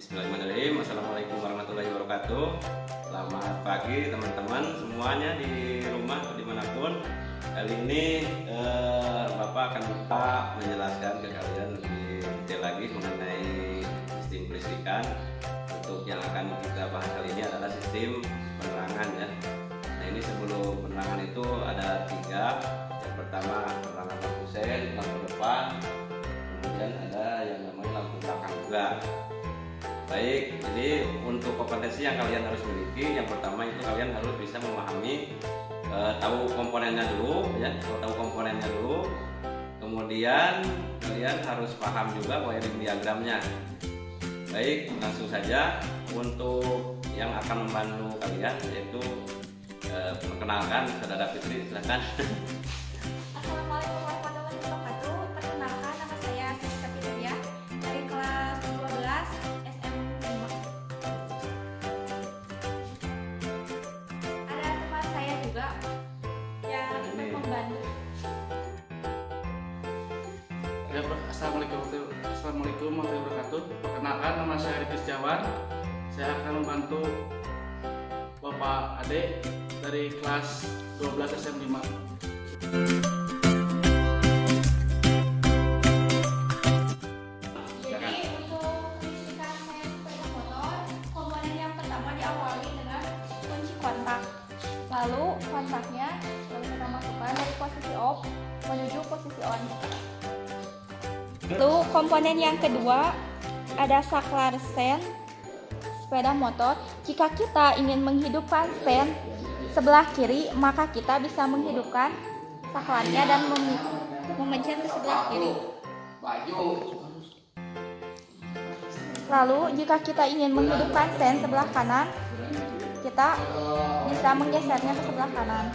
Bismillahirrahmanirrahim. Assalamualaikum warahmatullahi wabarakatuh. Selamat pagi teman-teman semuanya di rumah atau dimanapun. Kali ini Bapak akan menjelaskan ke kalian lebih detail lagi mengenai sistem kelistrikan. Untuk yang akan kita bahas kali ini adalah sistem penerangan ya. Nah, ini sebelum penerangan itu ada 3. Yang pertama penerangan lampu sen, lampu depan, kemudian ada yang namanya lampu belakang juga. Baik, jadi untuk kompetensi yang kalian harus miliki, yang pertama itu kalian harus bisa memahami, tahu komponennya dulu ya, tahu komponennya dulu. Kemudian kalian harus paham juga wiring diagramnya. Baik, langsung saja untuk yang akan membantu kalian yaitu perkenalkan Saudara Fitri, silakan. Assalamualaikum warahmatullahi wabarakatuh. Perkenalkan, nama saya Siska Fitria dari kelas 12 SM5. Ada teman saya juga yang ikut membantu. Assalamualaikum warahmatullahi wabarakatuh. Perkenalkan, nama saya Riki Setiawan. Saya akan membantu Bapak Ade dari kelas 12 SM5. Jadi untuk kelistrikan sen sepeda motor, komponen yang pertama diawali dengan kunci kontak. Lalu kontaknya kita masukkan dari posisi off menuju posisi on. Lalu komponen yang kedua ada saklar sen sepeda motor. Jika kita ingin menghidupkan sen sebelah kiri, maka kita bisa menghidupkan saklarnya dan memencet ke sebelah kiri. Lalu jika kita ingin menghidupkan sen sebelah kanan, kita bisa menggesernya ke sebelah kanan.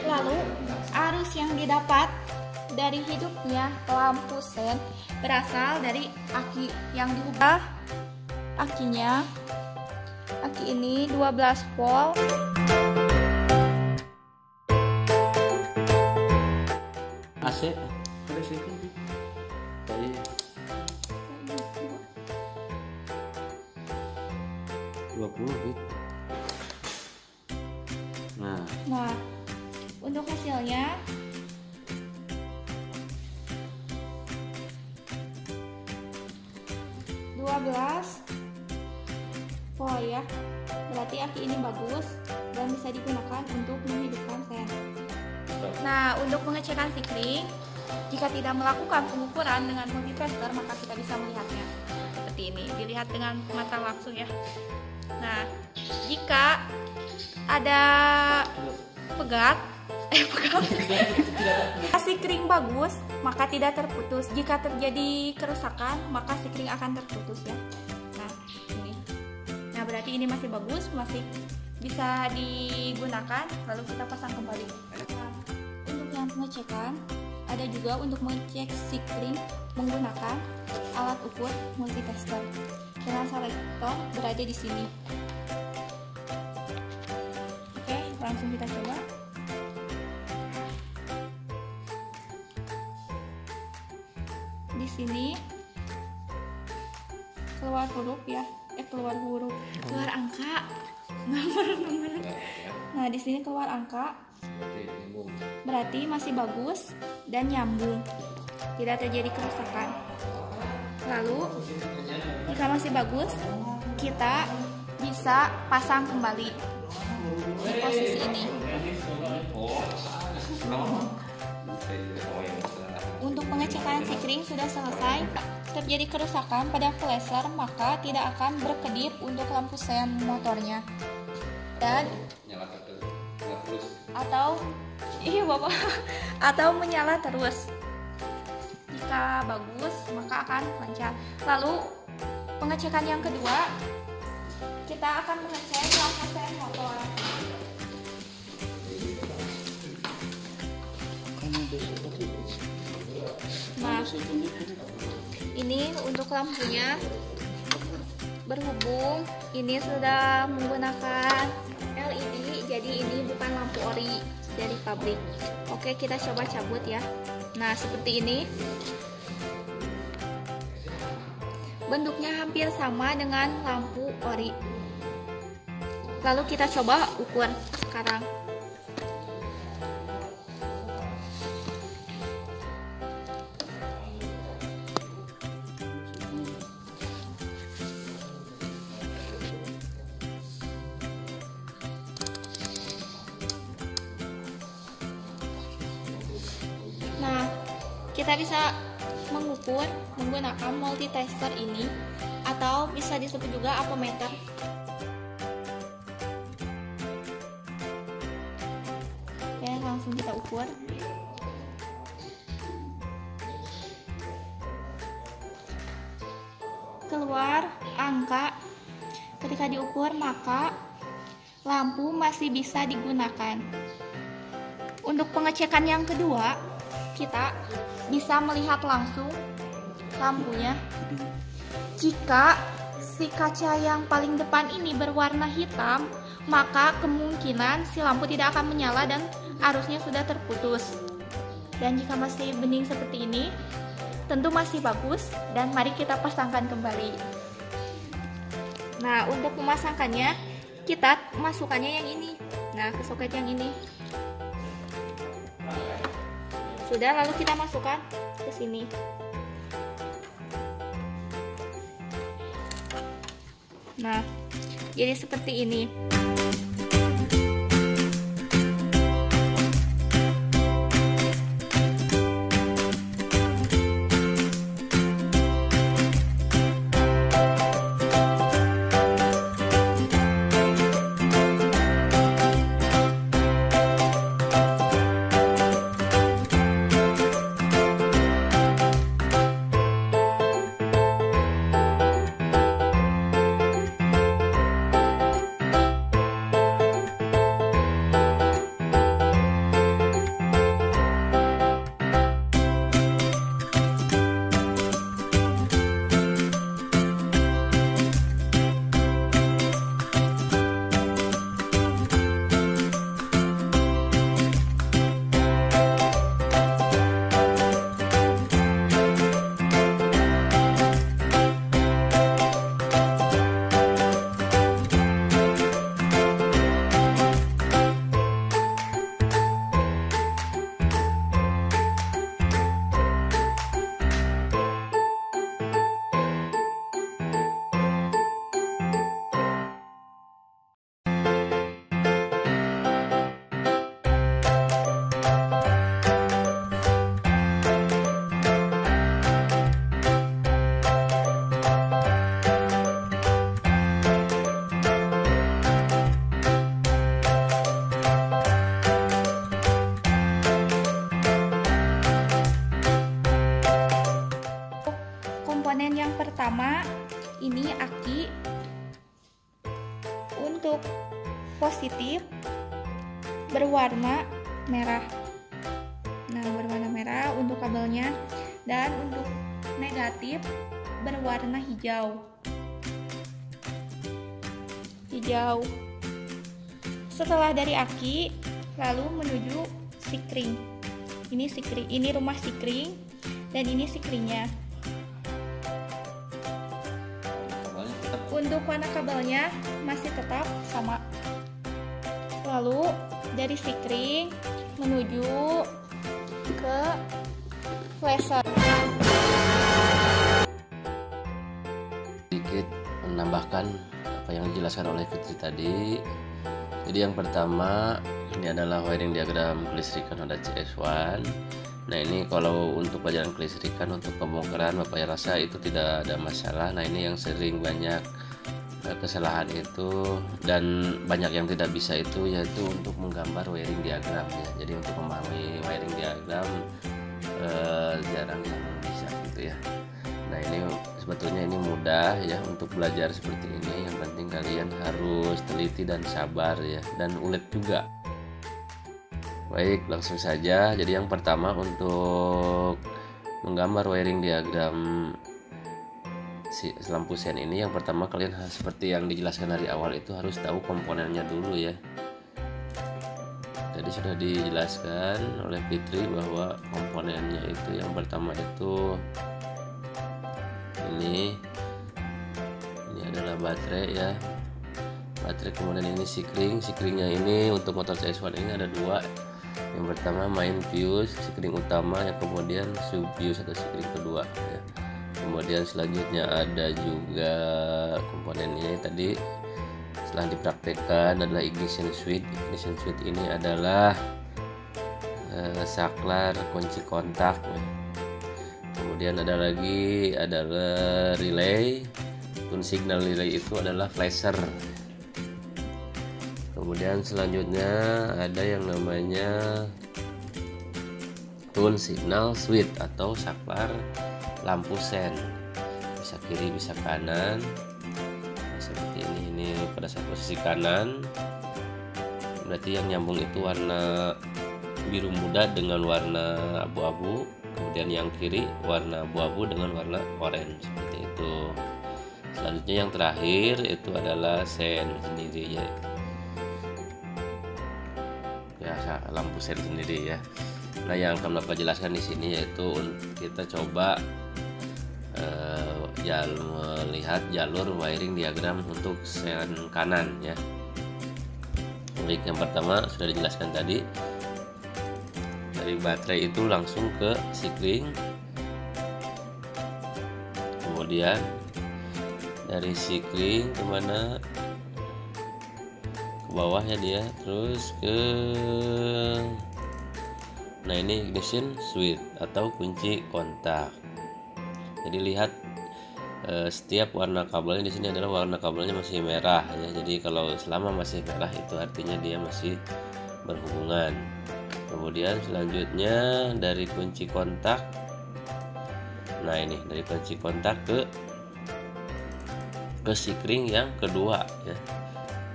Lalu arus yang didapat dari hidupnya lampu sen berasal dari aki yang diubah. Akinya, aki ini 12 volt. AC Ada sih. tadi 20 bit. Nah, untuk hasilnya volt ya. Berarti aki ini bagus dan bisa digunakan untuk menghidupkan sen. Nah, untuk pengecekan sikring, jika tidak melakukan pengukuran dengan multitester, maka kita bisa melihatnya seperti ini. Dilihat dengan mata langsung ya. Nah, jika ada pegat, sikring bagus, maka tidak terputus. Jika terjadi kerusakan, maka sikring akan terputus ya. Nah, ini. Nah, berarti ini masih bagus, masih bisa digunakan. Lalu kita pasang kembali. Nah, untuk yang pengecekan, ada juga untuk mengecek sikring menggunakan alat ukur multitester. Dengan selektor berada di sini. Oke, langsung kita coba. Di sini keluar huruf ya, keluar angka, nomor. Nah, di sini keluar angka, berarti masih bagus dan nyambung, tidak terjadi kerusakan. Lalu jika masih bagus, kita bisa pasang kembali di posisi ini. Untuk pengecekan sikring sudah selesai. Terjadi kerusakan pada flasher, maka tidak akan berkedip untuk lampu sen motornya. Dan atau menyala terus. Jika bagus, maka akan lancar. Lalu pengecekan yang kedua, kita akan mengecek lampu sen motor. Nah, ini untuk lampunya. Berhubung ini sudah menggunakan LED, jadi ini bukan lampu ori dari pabrik. Oke, kita coba cabut ya. Nah, seperti ini. Bentuknya hampir sama dengan lampu ori. Lalu kita coba ukur sekarang. Nah, kita bisa mengukur menggunakan multitester ini, atau bisa disebut juga apometer. Oke, langsung kita ukur. Keluar angka ketika diukur, maka lampu masih bisa digunakan. Untuk pengecekan yang kedua, kita bisa melihat langsung lampunya. Jika si kaca yang paling depan ini berwarna hitam, maka kemungkinan si lampu tidak akan menyala dan arusnya sudah terputus. Dan jika masih bening seperti ini, tentu masih bagus, dan mari kita pasangkan kembali. Nah, untuk memasangkannya, kita masukkannya yang ini. Nah, ke soket yang ini. Sudah, lalu kita masukkan ke sini. Nah, jadi seperti ini. Komponen yang pertama ini aki. Untuk positif berwarna merah. Nah, berwarna merah untuk kabelnya, dan untuk negatif berwarna hijau. Setelah dari aki, lalu menuju sikring. Ini rumah sikring, dan ini sikringnya. Untuk warna kabelnya masih tetap sama. Lalu dari sikring menuju ke flasher. Sedikit menambahkan apa yang dijelaskan oleh Fitri tadi. Jadi yang pertama, ini adalah wiring diagram kelistrikan Honda CS1. Nah, ini kalau untuk pelajaran kelistrikan, untuk pembongkaran Bapak ya rasa itu tidak ada masalah. Nah, ini yang sering banyak kesalahan itu, dan banyak yang tidak bisa itu, yaitu untuk menggambar wiring diagram ya. Jadi untuk memahami wiring diagram jarang yang bisa gitu ya. Nah, ini sebetulnya ini mudah ya untuk belajar seperti ini. Yang penting kalian harus teliti dan sabar ya, dan ulet juga. Baik, langsung saja. Jadi yang pertama, untuk menggambar wiring diagram lampu sen ini, yang pertama kalian seperti yang dijelaskan dari awal itu harus tahu komponennya dulu ya. tadi sudah dijelaskan oleh Fitri bahwa komponennya itu yang pertama itu ini adalah baterai ya, baterai, kemudian ini sikringnya ini untuk motor CS1 ini ada dua. Yang pertama main fuse sikring utama, yang kemudian sub fuse atau sikring kedua ya. Kemudian selanjutnya ada juga komponen ini tadi setelah dipraktekkan adalah ignition switch. Ignition switch ini adalah saklar kunci kontak ya. Kemudian ada lagi adalah relay. Tune signal relay itu adalah flasher. Kemudian selanjutnya ada yang namanya tune signal switch atau saklar lampu sen, bisa kiri bisa kanan seperti ini pada saat posisi kanan berarti yang nyambung itu warna biru muda dengan warna abu-abu, kemudian yang kiri warna abu-abu dengan warna oranye seperti itu. Selanjutnya yang terakhir itu adalah sen sendiri ya, lampu sen sendiri ya. Nah, yang akan Bapak jelaskan di sini yaitu kita coba melihat jalur wiring diagram untuk sen kanan ya. Baik, yang pertama sudah dijelaskan tadi, dari baterai itu langsung ke sikring, kemudian dari sikring kemana, ke bawah ya dia, terus ke ini ignition switch atau kunci kontak. Jadi lihat setiap warna kabelnya di sini adalah warna kabelnya masih merah ya. Jadi kalau selama masih merah itu artinya dia masih berhubungan. Kemudian selanjutnya dari kunci kontak, nah ini dari kunci kontak ke sikring yang kedua ya,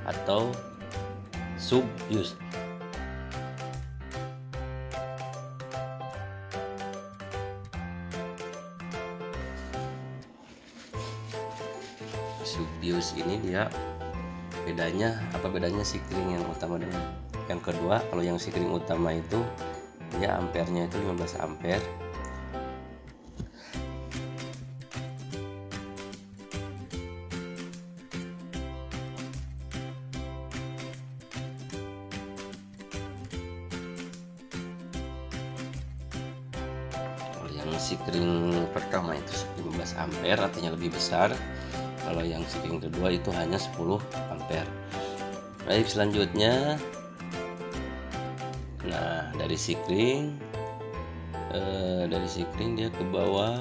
atau sub fuse. Sub fuse ini dia bedanya apa, bedanya sikring yang utama dengan yang kedua. Kalau yang sikring utama itu dia ampernya itu 15 ampere. Yang sikring pertama itu 15 ampere artinya lebih besar. Kalau yang sikring kedua itu hanya 10 ampere. Baik, selanjutnya nah dari sikring dia ke bawah,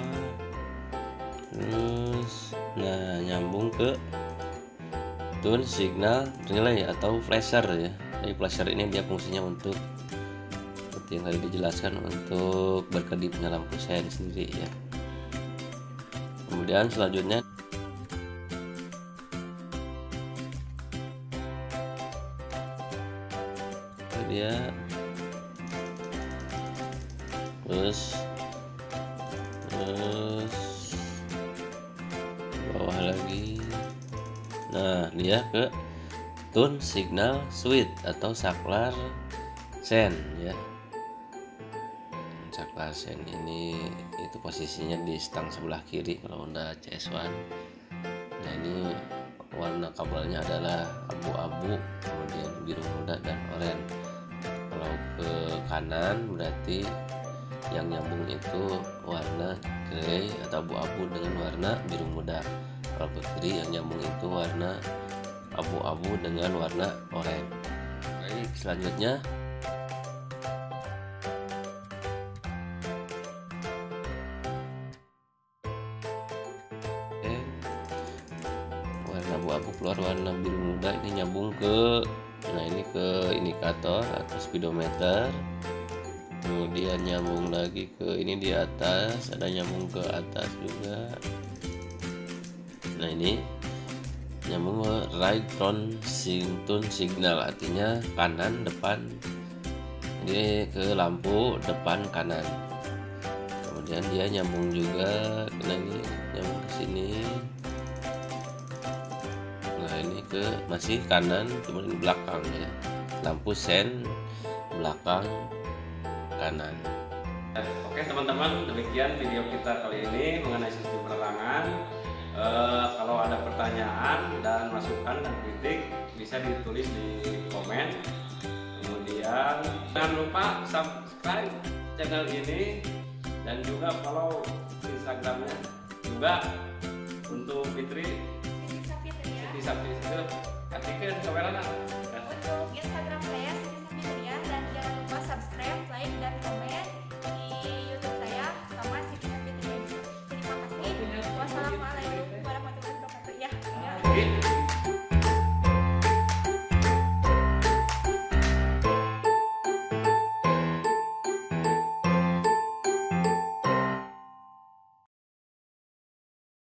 terus nah nyambung ke tune signal relay atau flasher ya. Jadi flasher ini dia fungsinya untuk seperti yang tadi dijelaskan, untuk berkedipnya lampu sen sendiri ya. Kemudian selanjutnya dia terus bawah lagi. Nah, dia ke tune signal switch atau saklar sen ya. Saklar sen ini itu posisinya di stang sebelah kiri kalau Honda CS1. Nah, ini warna kabelnya adalah abu-abu, kemudian biru muda dan oranye. Kalau ke kanan berarti yang nyambung itu warna grey atau abu-abu dengan warna biru muda. Kalau ke kiri yang nyambung itu warna abu-abu dengan warna oranye. Baik, selanjutnya warna abu-abu keluar warna biru muda, ini nyambung ke ini ke indikator atau speedometer. Kemudian nyambung lagi ke ini di atas, ada nyambung ke atas juga. Nah, ini nyambung ke right front tune signal, artinya kanan depan, ini ke lampu depan kanan. Kemudian dia nyambung juga lagi, nyambung ke sini. Nah, ini ke masih kanan, kemudian belakang ya, lampu sen belakang kanan. Oke teman-teman, demikian video kita kali ini mengenai sistem penerangan. Kalau ada pertanyaan dan masukan dan kritik bisa ditulis di komen. Kemudian jangan lupa subscribe channel ini dan juga follow Instagramnya juga untuk Fitri. Siti Sapti itu, kasihkan kamera.